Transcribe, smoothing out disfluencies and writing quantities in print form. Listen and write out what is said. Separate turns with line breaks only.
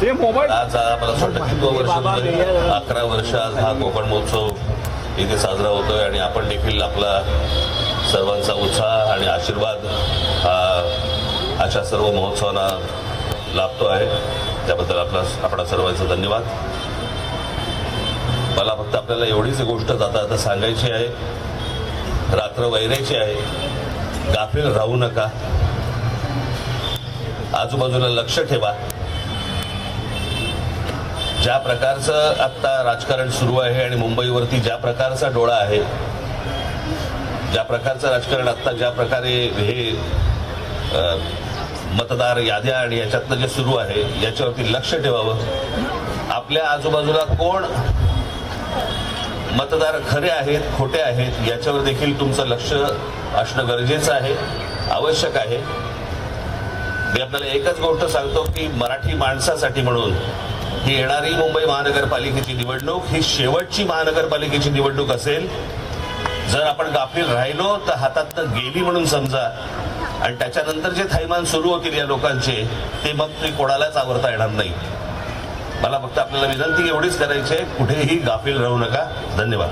आज मला असं वाटतं किती वर्ष झालं, 11 वर्ष आज हा कोकण महोत्सव इथे साजरा होतोय आणि आपण देखील आपला सर्वांचा उत्साह आणि आशीर्वाद हा अशा सर्व महोत्सवांना लाभतो आहे. त्याबद्दल आपणा सर्वांचा धन्यवाद. मला फक्त आपल्याला एवढीच गोष्ट आता सांगायची आहे, रात्र वैरायची आहे, गाफील राहू नका, आजूबाजूला लक्ष ठेवा. ज्या प्रकारचं आता राजकारण सुरू आहे आणि मुंबईवरती ज्या प्रकारचा डोळा आहे, ज्या प्रकारचं राजकारण आता ज्या प्रकारे हे मतदार याद्या आणि याच्यातलं जे सुरू आहे याच्यावरती लक्ष ठेवावं. आपल्या आजूबाजूला कोण मतदार खरे आहेत खोटे आहेत याच्यावर देखील तुमचं लक्ष असणं गरजेचं आहे, आवश्यक आहे. मी आपल्याला एकच गोष्ट सांगतो की मराठी माणसासाठी म्हणून ही येणारी मुंबई महानगरपालिकेची निवडणूक ही शेवटची महानगरपालिकेची निवडणूक असेल. जर आपण गाफील राहिलो तर हातातनं गेली म्हणून समजा, आणि त्याच्यानंतर जे थैमान सुरू होतील या लोकांचे ते मग तुम्ही कोणालाच आवरता येणार नाही. मला फक्त आपल्याला विनंती एवढीच करायची आहे, कुठेही गाफील राहू नका. धन्यवाद.